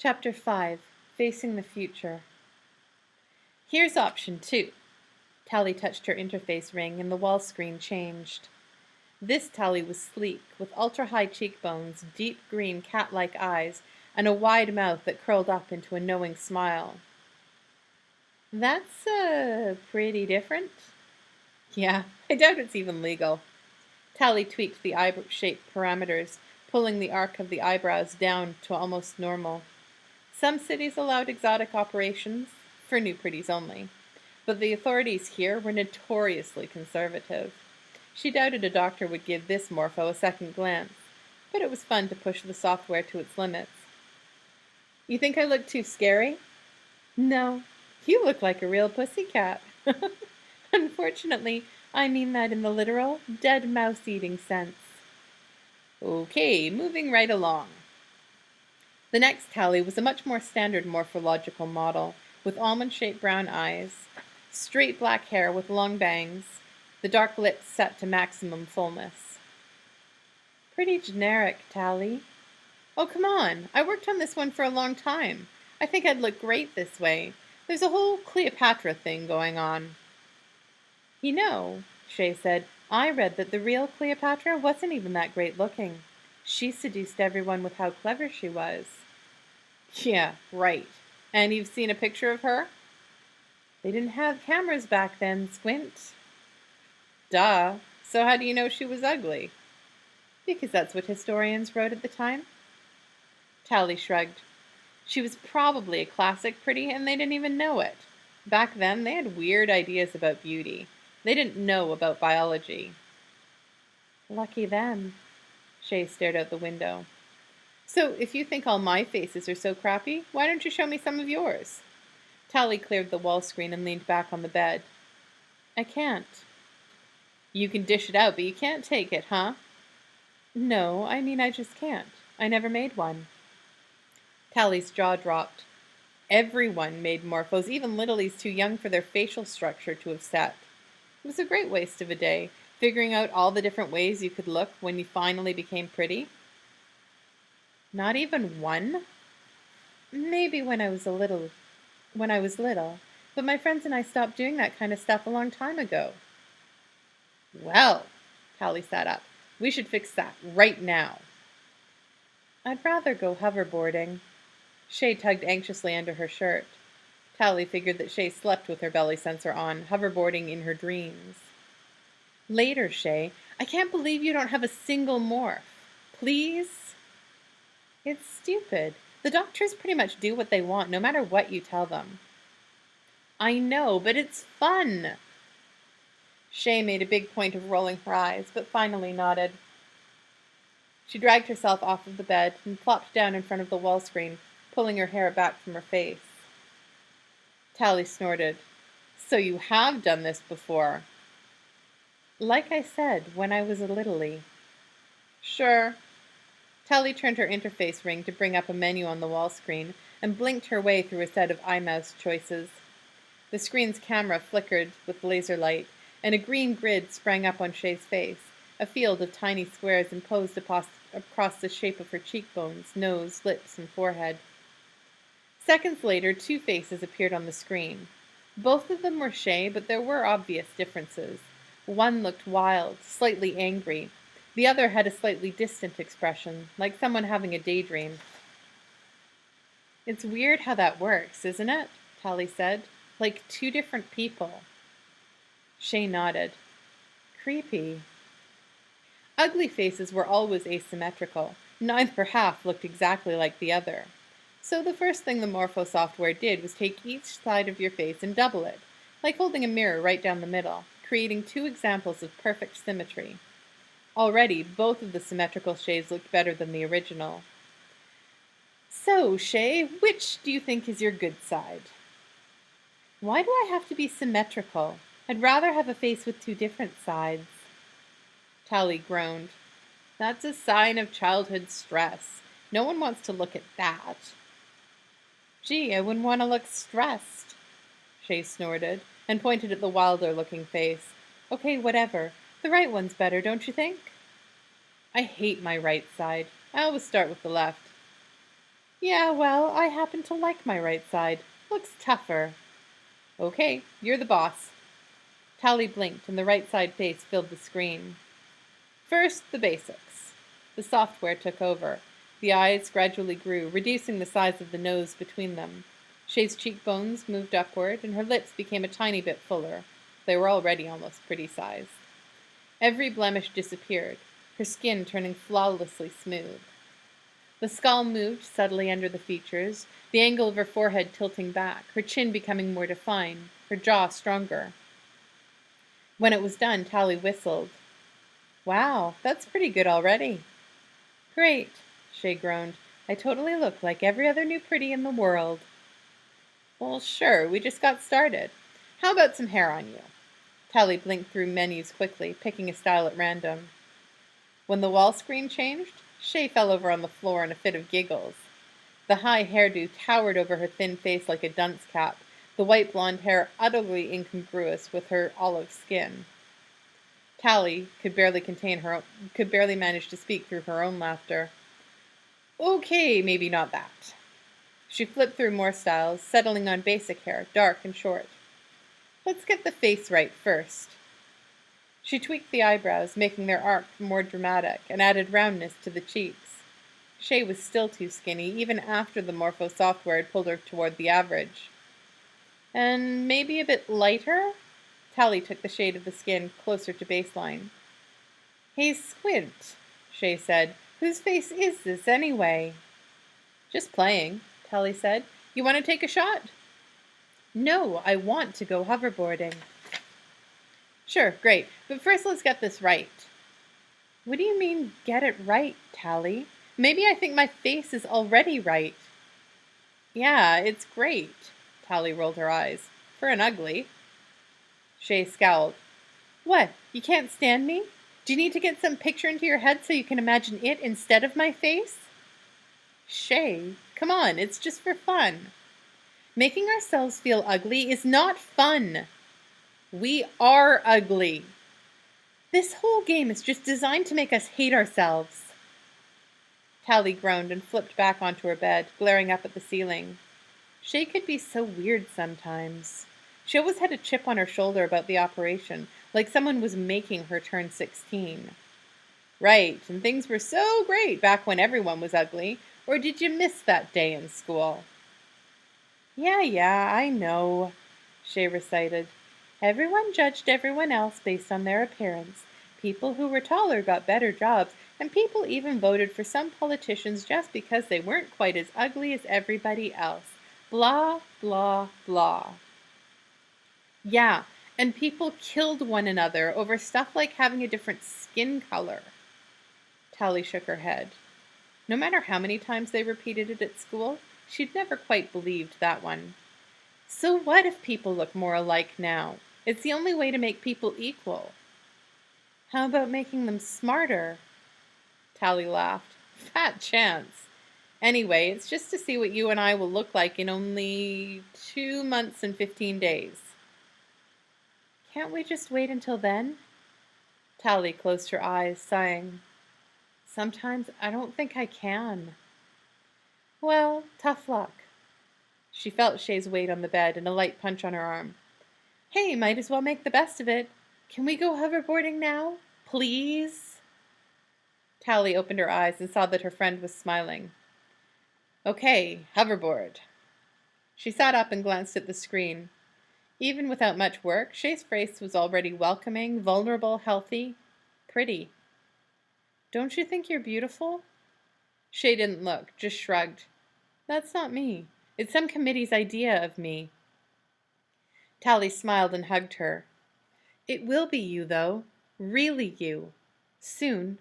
Chapter 5 Facing the Future. Here's option 2. Tally touched her interface ring and the wall screen changed. This Tally was sleek, with ultra-high cheekbones, deep green cat-like eyes, and a wide mouth that curled up into a knowing smile. That's, pretty different. Yeah, I doubt it's even legal. Tally tweaked the eye-shaped parameters, pulling the arc of the eyebrows down to almost normal. Some cities allowed exotic operations, for new pretties only, but the authorities here were notoriously conservative. She doubted a doctor would give this morpho a second glance, but it was fun to push the software to its limits. You think I look too scary? No, you look like a real pussycat. Unfortunately, I mean that in the literal, dead mouse-eating sense. Okay, moving right along. The next Tally was a much more standard morphological model, with almond-shaped brown eyes, straight black hair with long bangs, the dark lips set to maximum fullness. Pretty generic, Tally. Oh, come on. I worked on this one for a long time. I think I'd look great this way. There's a whole Cleopatra thing going on. You know, Shay said, I read that the real Cleopatra wasn't even that great looking. She seduced everyone with how clever she was. Yeah, right. And you've seen a picture of her? They didn't have cameras back then, Squint. Duh. So how do you know she was ugly? Because that's what historians wrote at the time. Tally shrugged. She was probably a classic pretty, and they didn't even know it. Back then, they had weird ideas about beauty. They didn't know about biology. Lucky them. Shay stared out the window. So, if you think all my faces are so crappy, why don't you show me some of yours? Tally cleared the wall screen and leaned back on the bed. I can't. You can dish it out, but you can't take it, huh? No, I mean I just can't. I never made one. Tally's jaw dropped. Everyone made morphos, even Little's too young for their facial structure to have set. It was a great waste of a day, figuring out all the different ways you could look when you finally became pretty. Not even one? Maybe when I was little, but my friends and I stopped doing that kind of stuff a long time ago. Well, Tally sat up. We should fix that right now. I'd rather go hoverboarding. Shay tugged anxiously under her shirt. Tally figured that Shay slept with her belly sensor on, hoverboarding in her dreams. Later, Shay. I can't believe you don't have a single morph. Please? It's stupid. The doctors pretty much do what they want, no matter what you tell them. I know, but it's fun. Shay made a big point of rolling her eyes, but finally nodded. She dragged herself off of the bed and plopped down in front of the wall screen, pulling her hair back from her face. Tally snorted. So you have done this before? Like I said, when I was a littly. Sure. Tally turned her interface ring to bring up a menu on the wall screen and blinked her way through a set of iMouse choices. The screen's camera flickered with laser light, and a green grid sprang up on Shay's face, a field of tiny squares imposed across the shape of her cheekbones, nose, lips, and forehead. Seconds later, two faces appeared on the screen. Both of them were Shay, but there were obvious differences. One looked wild, slightly angry. The other had a slightly distant expression, like someone having a daydream. It's weird how that works, isn't it? Tally said. Like two different people. Shay nodded. Creepy. Ugly faces were always asymmetrical. Neither half looked exactly like the other. So the first thing the Morpho software did was take each side of your face and double it, like holding a mirror right down the middle, creating two examples of perfect symmetry. Already, both of the symmetrical Shays looked better than the original. So, Shay, which do you think is your good side? Why do I have to be symmetrical? I'd rather have a face with two different sides. Tally groaned. That's a sign of childhood stress. No one wants to look at that. Gee, I wouldn't want to look stressed. Shay snorted and pointed at the wilder-looking face. Okay, whatever. The right one's better, don't you think? I hate my right side. I always start with the left. Yeah, well, I happen to like my right side. Looks tougher. Okay, you're the boss. Tally blinked, and the right side face filled the screen. First, the basics. The software took over. The eyes gradually grew, reducing the size of the nose between them. Shay's cheekbones moved upward, and her lips became a tiny bit fuller. They were already almost pretty sized. Every blemish disappeared, her skin turning flawlessly smooth. The skull moved subtly under the features, the angle of her forehead tilting back, her chin becoming more defined, her jaw stronger. When it was done, Tally whistled. Wow, that's pretty good already. Great, Shay groaned. I totally look like every other new pretty in the world. Well, sure, we just got started. How about some hair on you? Tally blinked through menus quickly, picking a style at random. When the wall screen changed, Shay fell over on the floor in a fit of giggles. The high hairdo towered over her thin face like a dunce cap, the white blonde hair utterly incongruous with her olive skin. Tally could barely manage to speak through her own laughter. Okay, maybe not that. She flipped through more styles, settling on basic hair, dark and short. Let's get the face right first. She tweaked the eyebrows, making their arc more dramatic, and added roundness to the cheeks. Shay was still too skinny, even after the Morpho software had pulled her toward the average. And maybe a bit lighter? Tally took the shade of the skin closer to baseline. Hey, Squint, Shay said. Whose face is this, anyway? Just playing, Tally said. You want to take a shot? No, I want to go hoverboarding. Sure, great. But first let's get this right. What do you mean, get it right, Tally? Maybe I think my face is already right. Yeah, it's great. Tally rolled her eyes. For an ugly. Shay scowled. What, you can't stand me? Do you need to get some picture into your head so you can imagine it instead of my face? Shay, come on, it's just for fun. Making ourselves feel ugly is not fun. We are ugly. This whole game is just designed to make us hate ourselves. Tally groaned and flipped back onto her bed, glaring up at the ceiling. Shay could be so weird sometimes. She always had a chip on her shoulder about the operation, like someone was making her turn 16. Right, and things were so great back when everyone was ugly, or did you miss that day in school? Yeah, I know, Shay recited. Everyone judged everyone else based on their appearance. People who were taller got better jobs, and people even voted for some politicians just because they weren't quite as ugly as everybody else. Blah, blah, blah. Yeah, and people killed one another over stuff like having a different skin color. Tally shook her head. No matter how many times they repeated it at school, she'd never quite believed that one. So what if people look more alike now? It's the only way to make people equal. How about making them smarter? Tally laughed. Fat chance. Anyway, it's just to see what you and I will look like in only 2 months and 15 days. Can't we just wait until then? Tally closed her eyes, sighing. Sometimes I don't think I can. Well, tough luck. She felt Shay's weight on the bed and a light punch on her arm. Hey, might as well make the best of it. Can we go hoverboarding now? Please? Tally opened her eyes and saw that her friend was smiling. Okay, hoverboard. She sat up and glanced at the screen. Even without much work, Shay's face was already welcoming, vulnerable, healthy, pretty. Don't you think you're beautiful? Shay didn't look, just shrugged. That's not me. It's some committee's idea of me. Tally smiled and hugged her. It will be you, though. Really you. Soon.